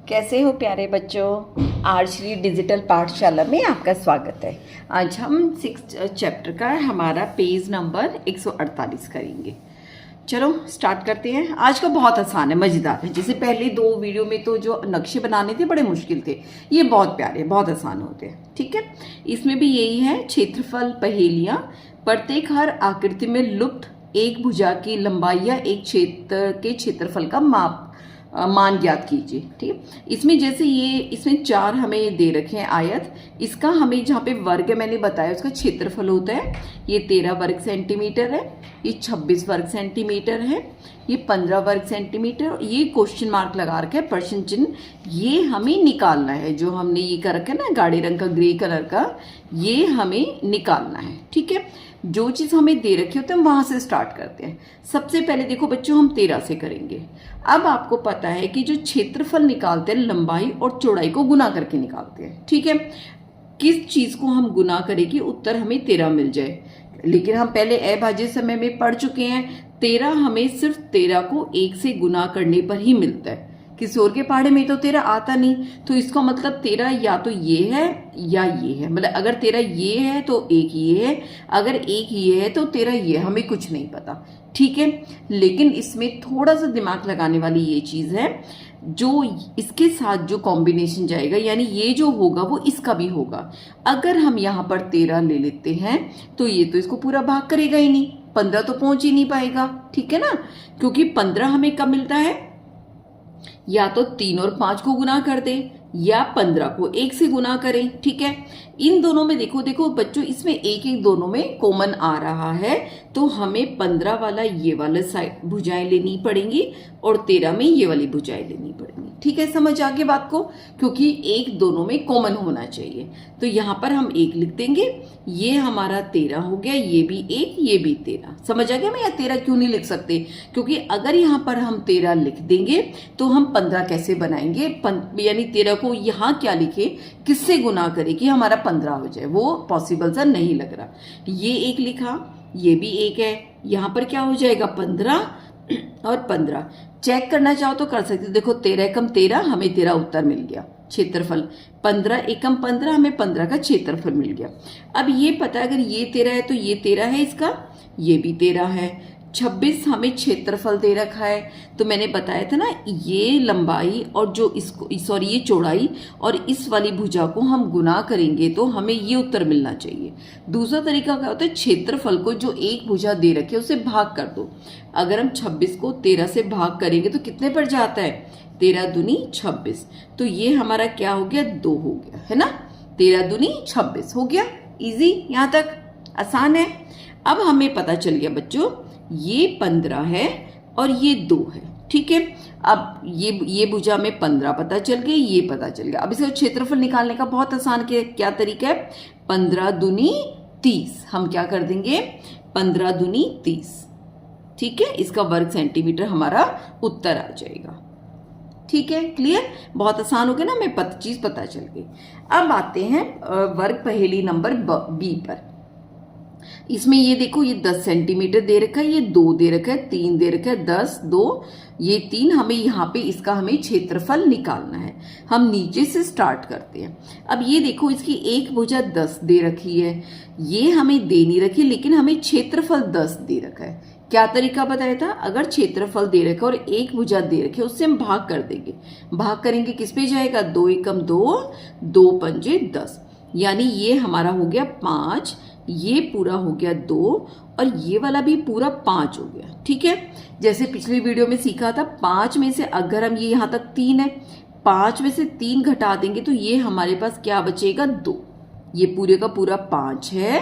कैसे हो प्यारे बच्चों। आर्चरी डिजिटल पाठशाला में आपका स्वागत है। आज हम 6th चैप्टर का हमारा पेज नंबर 148 करेंगे। चलो स्टार्ट करते हैं। आज का बहुत आसान है, मज़ेदार है। जैसे पहले दो वीडियो में तो जो नक्शे बनाने थे बड़े मुश्किल थे, ये बहुत प्यारे, बहुत आसान होते हैं। ठीक है, इसमें भी यही है, क्षेत्रफल पहेलियाँ। प्रत्येक हर आकृति में लुप्त एक भुजा की लंबाई या एक क्षेत्र के क्षेत्रफल का मान ज्ञात कीजिए। ठीक है, इसमें जैसे इसमें 4 हमें दे रखे हैं आयत। इसका हमें जहाँ पे वर्ग मैंने बताया उसका क्षेत्रफल होता है, ये 13 वर्ग सेंटीमीटर है, ये 26 वर्ग सेंटीमीटर है, ये 15 वर्ग सेंटीमीटर, ये क्वेश्चन मार्क लगा रखा है, प्रश्न चिन्ह, ये हमें निकालना है। जो हमने ये कर रखा है ना गाढ़े रंग का, ग्रे कलर का, ये हमें निकालना है। ठीक है, जो चीज़ हमें दे रखी होती है हम वहाँ से स्टार्ट करते हैं। सबसे पहले देखो बच्चों, हम 13 से करेंगे। अब आपको पता है कि जो क्षेत्रफल निकालते हैं लंबाई और चौड़ाई को गुना करके निकालते हैं। ठीक है, किस चीज़ को हम गुना करें कि उत्तर हमें 13 मिल जाए। लेकिन हम पहले अभाज्य समय में पढ़ चुके हैं, 13 हमें सिर्फ 13 को 1 से गुना करने पर ही मिलता है। किसी और के पहाड़े में तो 13 आता नहीं। तो इसका मतलब 13 या तो ये है या ये है। मतलब अगर 13 ये है तो एक ये है, अगर एक ये है तो 13 ये है, हमें कुछ नहीं पता। ठीक है, लेकिन इसमें थोड़ा सा दिमाग लगाने वाली ये चीज़ है, जो इसके साथ जो कॉम्बिनेशन जाएगा, यानी ये जो होगा वो इसका भी होगा। अगर हम यहाँ पर 13 ले लेते हैं तो ये तो इसको पूरा भाग करेगा ही नहीं, 15 तो पहुंच ही नहीं पाएगा। ठीक है ना, क्योंकि 15 हमें कब मिलता है, या तो 3 और 5 को गुना कर दे या 15 को 1 से गुना करें। ठीक है, इन दोनों में देखो बच्चों, इसमें एक एक दोनों में कॉमन आ रहा है, तो हमें 15 वाला ये वाला साइड भुजाएं लेनी पड़ेंगी और 13 में ये वाली भुजाएं लेनी पड़ेंगी। ठीक है, समझ आ गई बात को, क्योंकि एक दोनों में कॉमन होना चाहिए। तो यहाँ पर हम 1 लिख देंगे, ये हमारा 13 हो गया, ये भी 1, ये भी 13। समझ आ गया। मैं यहाँ 13 क्यों नहीं लिख सकते, क्योंकि अगर यहाँ पर हम 13 लिख देंगे तो हम 15 कैसे बनाएंगे। यानी 13 को यहाँ क्या लिखे, किससे गुना करें कि हमारा 15 हो जाए, वो पॉसिबल सा नहीं लग रहा। ये 1 लिखा, ये भी 1 है, यहाँ पर क्या हो जाएगा 15 और 15। चेक करना चाहो तो कर सकते हो। देखो 13 एकम 13, हमें 13 उत्तर मिल गया। क्षेत्रफल 15 एकम 15, हमें 15 का क्षेत्रफल मिल गया। अब ये पता है, अगर ये 13 है तो ये 13 है इसका, ये भी 13 है। 26 हमें क्षेत्रफल दे रखा है, तो मैंने बताया था ना, ये लंबाई और जो इसको सॉरी ये चौड़ाई और इस वाली भुजा को हम गुना करेंगे तो हमें ये उत्तर मिलना चाहिए। दूसरा तरीका क्या होता है, क्षेत्रफल को जो एक भुजा दे रखी है उसे भाग कर दो। अगर हम 26 को 13 से भाग करेंगे तो कितने पर जाता है, 13 दूनी 26। तो ये हमारा क्या हो गया, 2 हो गया, है ना। 13 दूनी 26 हो गया। इजी, यहाँ तक आसान है। अब हमें पता चल गया बच्चों, ये 15 है और ये 2 है। ठीक है, अब ये भुजा में 15 पता चल गई, ये पता चल गया। अब इसका क्षेत्रफल निकालने का बहुत आसान क्या तरीका है, 15 दूनी 30। हम क्या कर देंगे, 15 दूनी 30। ठीक है, इसका वर्ग सेंटीमीटर हमारा उत्तर आ जाएगा। ठीक है, क्लियर, बहुत आसान हो गया ना, हमें चीज पता चल गई। अब आते हैं वर्ग पहेली नंबर बी पर। इसमें ये देखो, ये 10 सेंटीमीटर दे रखा है, ये 2 दे रखा है, 3 दे रखा है, 10, 2, ये 3। हमें यहाँ पे इसका हमें क्षेत्रफल निकालना है। हम नीचे से स्टार्ट करते हैं। अब ये देखो, इसकी एक भुजा 10 दे रखी है, ये हमें दे नहीं रखी, लेकिन हमें क्षेत्रफल 10 दे रखा है। क्या तरीका बताया था, अगर क्षेत्रफल दे रखा और एक भुजा दे रखी है, उससे हम भाग कर देंगे। भाग करेंगे किस पे जाएगा, 2 एकम 2, 2 पंजे 10, यानी ये हमारा हो गया 5, ये पूरा हो गया 2 और ये वाला भी पूरा 5 हो गया। ठीक है, जैसे पिछली वीडियो में सीखा था, 5 में से अगर हम ये यहाँ तक 3 है, 5 में से 3 घटा देंगे तो ये हमारे पास क्या बचेगा, 2। ये पूरे का पूरा 5 है,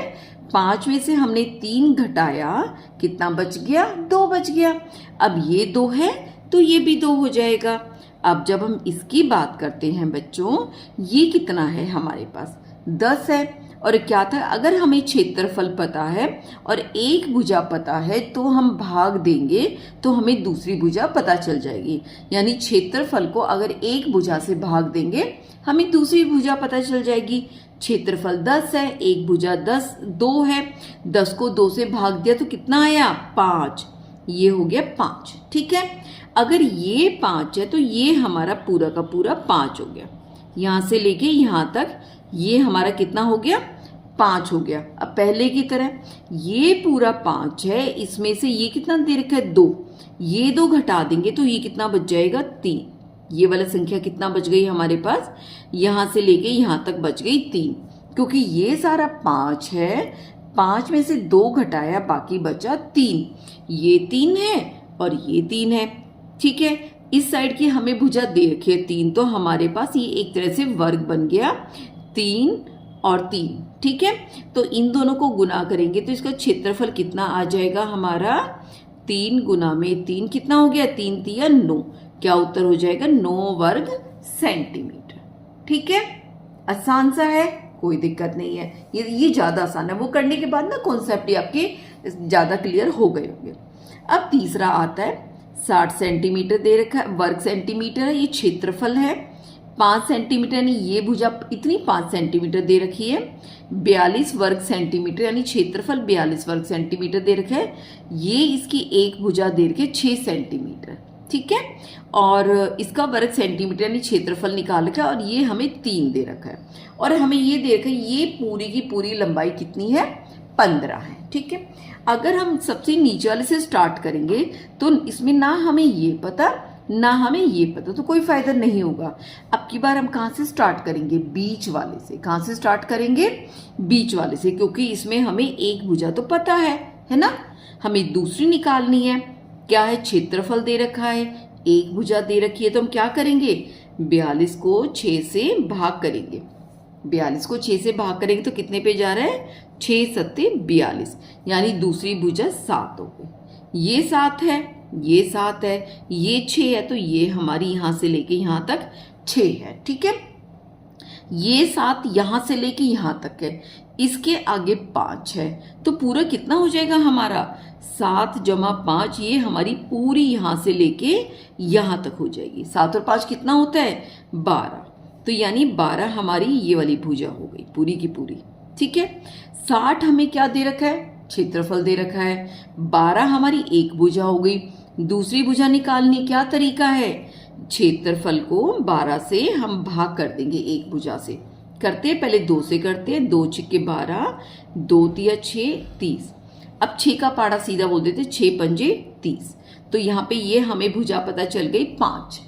5 में से हमने 3 घटाया, कितना बच गया, 2 बच गया। अब ये 2 है तो ये भी 2 हो जाएगा। अब जब हम इसकी बात करते हैं बच्चों, ये कितना है हमारे पास, 10 है। और क्या था, अगर हमें क्षेत्रफल पता है और एक भुजा पता है तो हम भाग देंगे तो हमें दूसरी भुजा पता चल जाएगी। यानी क्षेत्रफल को अगर एक भुजा से भाग देंगे हमें दूसरी भुजा पता चल जाएगी। क्षेत्रफल 10 है, एक भुजा 2 है, 10 को 2 से भाग दिया तो कितना आया, 5। ये हो गया 5। ठीक है, अगर ये 5 है तो ये हमारा पूरा का पूरा 5 हो गया, यहाँ से लेके यहाँ तक ये हमारा कितना हो गया, 5 हो गया। अब पहले की तरह ये पूरा 5 है, इसमें से ये कितना दे रखा है, 2, ये 2 घटा देंगे तो ये कितना बच जाएगा, 3। ये वाला संख्या कितना बच गई हमारे पास, यहाँ से लेके यहाँ तक बच गई 3, क्योंकि ये सारा 5 है, 5 में से 2 घटाया बाकी बचा 3, ये 3 है और ये 3 है। ठीक है, इस साइड की हमें भुजा दे रखी है 3, तो हमारे पास ये एक तरह से वर्ग बन गया 3 और 3। ठीक है, तो इन दोनों को गुना करेंगे तो इसका क्षेत्रफल कितना आ जाएगा हमारा, 3 गुना में 3 कितना हो गया, 3 तिया 9, क्या उत्तर हो जाएगा, 9 वर्ग सेंटीमीटर। ठीक है, आसान सा है, कोई दिक्कत नहीं है, ये ज्यादा आसान है, वो करने के बाद ना कॉन्सेप्ट ही आपके ज्यादा क्लियर हो गए होंगे। अब तीसरा आता है 60 सेंटीमीटर दे रखा है, वर्ग सेंटीमीटर है, ये क्षेत्रफल है। 5 सेंटीमीटर यानी ये भुजा इतनी 5 सेंटीमीटर दे रखी है। 42 वर्ग सेंटीमीटर यानी क्षेत्रफल 42 वर्ग सेंटीमीटर दे रखा है। ये इसकी एक भुजा दे रखी है 6 सेंटीमीटर। ठीक है, और इसका वर्ग सेंटीमीटर यानी क्षेत्रफल निकाल रखा है, और ये हमें 3 दे रखा है, और हमें ये दे रखा है ये पूरी की पूरी लंबाई कितनी है, 15 है। ठीक है, अगर हम सबसे नीचे वाले से स्टार्ट करेंगे तो इसमें ना हमें ये पता ना हमें ये पता, तो कोई फायदा नहीं होगा। अब की बार हम कहाँ से स्टार्ट करेंगे, बीच वाले से। कहाँ से स्टार्ट करेंगे, बीच वाले से, क्योंकि इसमें हमें एक भुजा तो पता है ना, हमें दूसरी निकालनी है। क्या है, क्षेत्रफल दे रखा है, एक भुजा दे रखी है, तो हम क्या करेंगे, 42 को 6 से भाग करेंगे। 42 को 6 से भाग करेंगे तो कितने पे जा रहा है, 6 सत्ते 42, यानी दूसरी भुजा 7 हो गई। ये 7 है, ये 7 है, ये 6 है, तो ये हमारी यहां से लेके यहां तक 6 है। ठीक है, ये 7 यहां से लेके यहां तक है, इसके आगे 5 है, तो पूरा कितना हो जाएगा हमारा, 7 जमा 5, ये हमारी पूरी यहां से लेके यहां तक हो जाएगी। 7 और 5 कितना होता है, 12, तो यानी 12 हमारी ये वाली भुजा हो गई पूरी की पूरी। ठीक है, 60 हमें क्या दे रखा है, क्षेत्रफल दे रखा है। 12 हमारी एक भुजा हो गई। दूसरी भुजा निकालने क्या तरीका है, क्षेत्रफल को 12 से हम भाग कर देंगे एक भुजा से। करते हैं पहले 2 से करते हैं, 2 छिक्के 12, 2 तिया 6, 30। अब 6 का पाड़ा सीधा बोल देते, 6 पंजे 30, तो यहाँ पे ये हमें भुजा पता चल गई 5।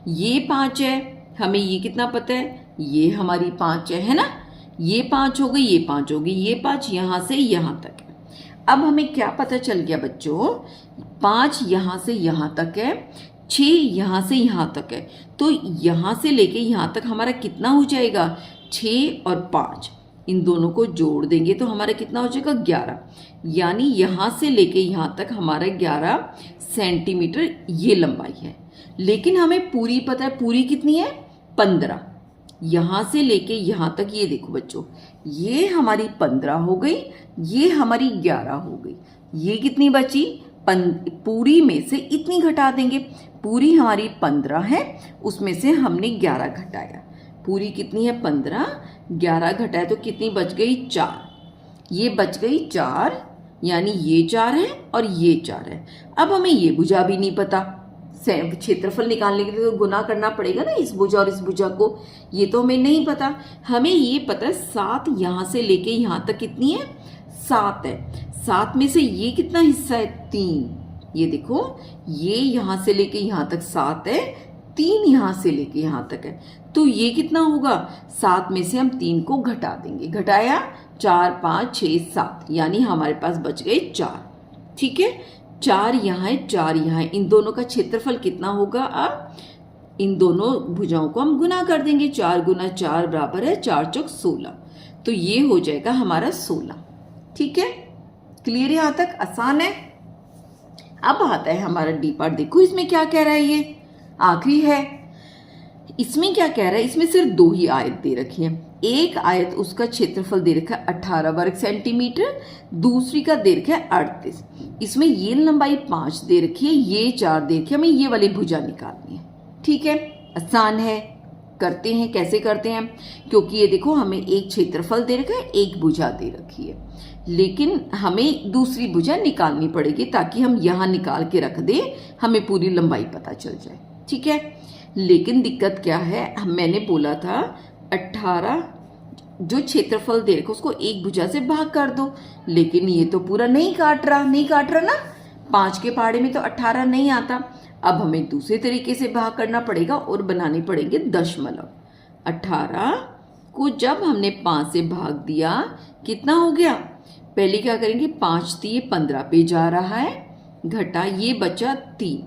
ये 5 है, हमें ये कितना पता है, ये हमारी 5 है ना, ये 5 हो गई, ये 5 हो गई, ये 5 यहाँ से यहाँ तक है। अब हमें क्या पता चल गया बच्चों, 5 यहाँ से यहाँ तक है, 6 यहाँ से यहाँ तक है, तो यहाँ से लेके यहाँ तक हमारा कितना हो जाएगा, 6 और 5, इन दोनों को जोड़ देंगे तो हमारा कितना हो जाएगा, 11, यानी यहाँ से लेके यहाँ तक हमारा 11 सेंटीमीटर ये लंबाई है। लेकिन हमें पूरी पता है, पूरी कितनी है, 15। यहाँ से लेके यहाँ तक ये देखो बच्चों, ये हमारी 15 हो गई, ये हमारी 11 हो गई, ये कितनी बची, पूरी में से इतनी घटा देंगे। पूरी हमारी 15 है, उसमें से हमने 11 घटाया। पूरी कितनी है, 15, 11 घटाया तो कितनी बच गई, 4। ये बच गई 4, यानी ये 4 है और ये 4 है। अब हमें ये भुजा भी नहीं पता, क्षेत्रफल निकालने के लिए तो गुना करना पड़ेगा ना इस भुजा और इस भुजा को, ये तो हमें नहीं पता। हमें ये पता है 7 यहाँ से लेके यहाँ तक कितनी है, 7 है। 7 में से ये कितना हिस्सा है, 3। ये देखो, ये यहाँ से लेके यहाँ तक 7 है, 3 यहाँ से लेके यहाँ तक है, तो ये कितना होगा, 7 में से हम 3 को घटा देंगे। घटाया 4, 5, 6, 7, यानी हमारे पास बच गए 4। ठीक है, 4 यहाँ है, 4 यहाँ है, इन दोनों का क्षेत्रफल कितना होगा, अब इन दोनों भुजाओं को हम गुना कर देंगे। 4 गुना 4 बराबर है 4 चौक 16, तो ये हो जाएगा हमारा 16। ठीक है, क्लियर, यहाँ तक आसान है। अब आता है हमारा डी पार्ट। देखो इसमें क्या कह रहा है, ये आखिरी है। इसमें क्या कह रहा है, इसमें सिर्फ 2 ही आयत दे रखी है। एक आयत उसका क्षेत्रफल दे रखा है 18 वर्ग सेंटीमीटर, दूसरी का दे रखा है 38। इसमें ये लंबाई 5 दे रखी है, ये 4 दे रखी है, हमें ये वाली भुजा निकालनी है। ठीक है, आसान है, करते हैं। कैसे करते हैं? क्योंकि ये देखो हमें एक क्षेत्रफल दे रखा है, एक भुजा दे रखी है, लेकिन हमें दूसरी भुजा निकालनी पड़ेगी ताकि हम यहाँ निकाल के रख दें, हमें पूरी लंबाई पता चल जाए। ठीक है, लेकिन दिक्कत क्या है, मैंने बोला था 18 जो क्षेत्रफल दे रखा उसको एक भुजा से भाग कर दो, लेकिन ये तो पूरा नहीं काट रहा ना। 5 के पहाड़े में तो 18 नहीं आता। अब हमें दूसरे तरीके से भाग करना पड़ेगा और बनाने पड़ेंगे दशमलव। 18 को जब हमने 5 से भाग दिया कितना हो गया? पहले क्या करेंगे, 5 दिए 15 पे जा रहा है, घटा ये बचा 3,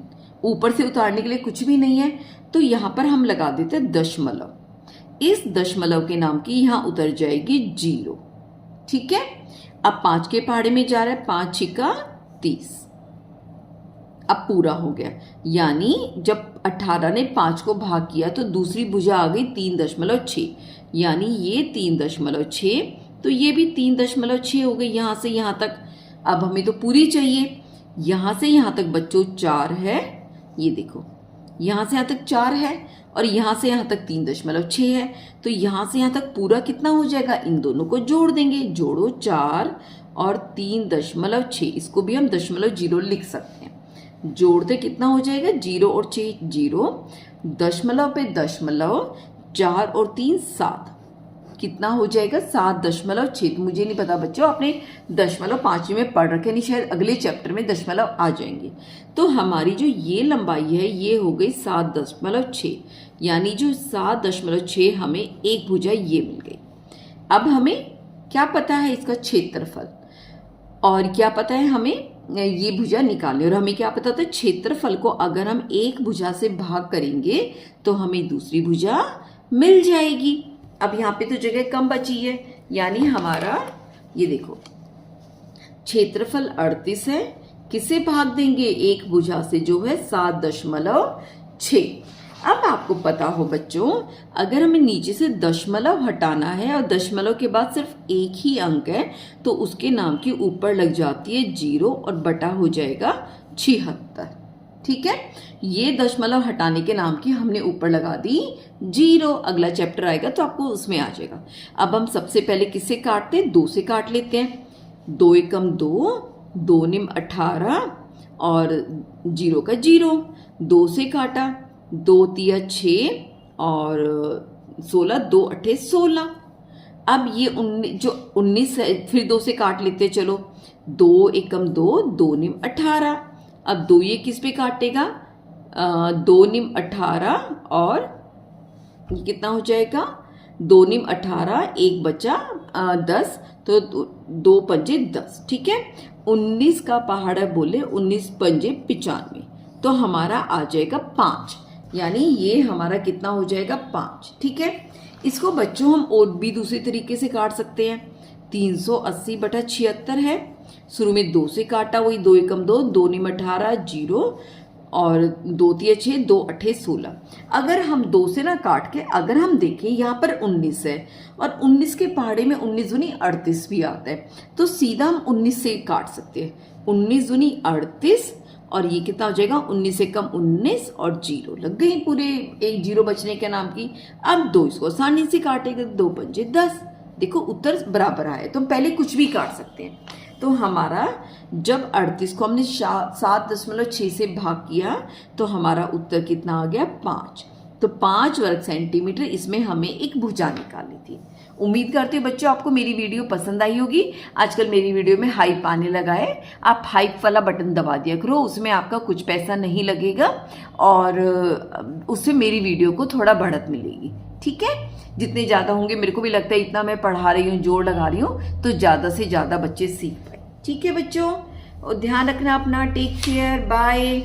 ऊपर से उतारने के लिए कुछ भी नहीं है, तो यहां पर हम लगा देते दशमलव। इस दशमलव के नाम की यहां उतर जाएगी 0। ठीक है, अब 5 के पहाड़े में जा रहा है, 5 छिका 30, अब पूरा हो गया। यानी जब 18 ने 5 को भाग किया तो दूसरी भुजा आ गई 3.6, यानी ये 3.6, तो ये भी 3.6 हो गई यहां से यहां तक। अब हमें तो पूरी चाहिए, यहां से यहां तक बच्चों 4 है, ये देखो यहां से यहां तक 4 है और यहां से यहां तक 3.6 है, तो यहां से यहां तक पूरा कितना हो जाएगा? इन दोनों को जोड़ देंगे, जोड़ो 4 और 3.6, इसको भी हम 0.0 लिख सकते हैं। जोड़ते कितना हो जाएगा? 0 और 6 0, दशमलव पे दशमलव, 4 और 3 7, कितना हो जाएगा? 7.6। तो मुझे नहीं पता बच्चों, आपने दशमलव 5वीं में पढ़ रखे नहीं, शायद अगले चैप्टर में दशमलव आ जाएंगे। तो हमारी जो ये लंबाई है ये हो गई 7.6, यानी जो 7.6 हमें एक भुजा ये मिल गई। अब हमें क्या पता है? इसका क्षेत्रफल, और क्या पता है हमें? ये भुजा निकालनी। और हमें क्या पता था? क्षेत्रफल को अगर हम एक भुजा से भाग करेंगे तो हमें दूसरी भुजा मिल जाएगी। अब यहाँ पे तो जगह कम बची है, यानी हमारा ये देखो क्षेत्रफल 38 है, किसे भाग देंगे? एक भुजा से, जो है 7.6। अब आपको पता हो बच्चों, अगर हमें नीचे से दशमलव हटाना है और दशमलव के बाद सिर्फ एक ही अंक है तो उसके नाम की ऊपर लग जाती है 0 और बटा हो जाएगा 76। ठीक है, ये दशमलव हटाने के नाम की हमने ऊपर लगा दी 0। अगला चैप्टर आएगा तो आपको उसमें आ जाएगा। अब हम सबसे पहले किससे काटते हैं? 2 से काट लेते हैं। 2 एकम 2, 2 निम 18 और 0 का 0, 2 से काटा, 2 तिया 6 और 16, 2 अट्ठे 16। अब ये 19 है, फिर 2 से काट लेते हैं। चलो 2 एकम 2, 2 निम 18। अब 2 ये किस पे काटेगा? 2 निम 18 और ये कितना हो जाएगा? 2 निम 18, एक बचा 10, तो 2 पंजे 10। ठीक है, 19 का पहाड़ा बोले 19 पंजे 95, तो हमारा आ जाएगा 5, यानी ये हमारा कितना हो जाएगा? 5। ठीक है, इसको बच्चों हम और भी दूसरे तरीके से काट सकते हैं। 380/76 है, शुरू में 2 से काटा, वही 2 एकम 2, 2 निम 18 0 और 2 तिया 6, 2 अट्ठे 16। अगर हम 2 से ना काट के अगर हम देखें यहाँ पर 19 है और 19 के पहाड़े में 19 दूनी 38 भी आता है, तो सीधा हम 19 से काट सकते हैं। 19 दूनी 38 और ये कितना हो जाएगा? 19 से कम 19 और 0 लग गई, पूरे एक 0 बचने के नाम की। अब 2 इसको आसानी से काटेंगे, 2 पंजे 10। देखो उत्तर बराबर आया, तो हम पहले कुछ भी काट सकते हैं। तो हमारा जब 38 को हमने 7.6 से भाग किया तो हमारा उत्तर कितना आ गया? 5। तो 5 वर्ग सेंटीमीटर इसमें हमें एक भुजा निकालनी थी। उम्मीद करते हो बच्चों आपको मेरी वीडियो पसंद आई होगी। आजकल मेरी वीडियो में हाइप आने लगा है, आप हाइप वाला बटन दबा दिया करो, उसमें आपका कुछ पैसा नहीं लगेगा और उससे मेरी वीडियो को थोड़ा बढ़त मिलेगी। ठीक है, जितने ज़्यादा होंगे, मेरे को भी लगता है इतना मैं पढ़ा रही हूँ, जोर लगा रही हूँ, तो ज़्यादा से ज़्यादा बच्चे सीख पाए। ठीक है बच्चों, ध्यान रखना अपना, टेक केयर, बाय।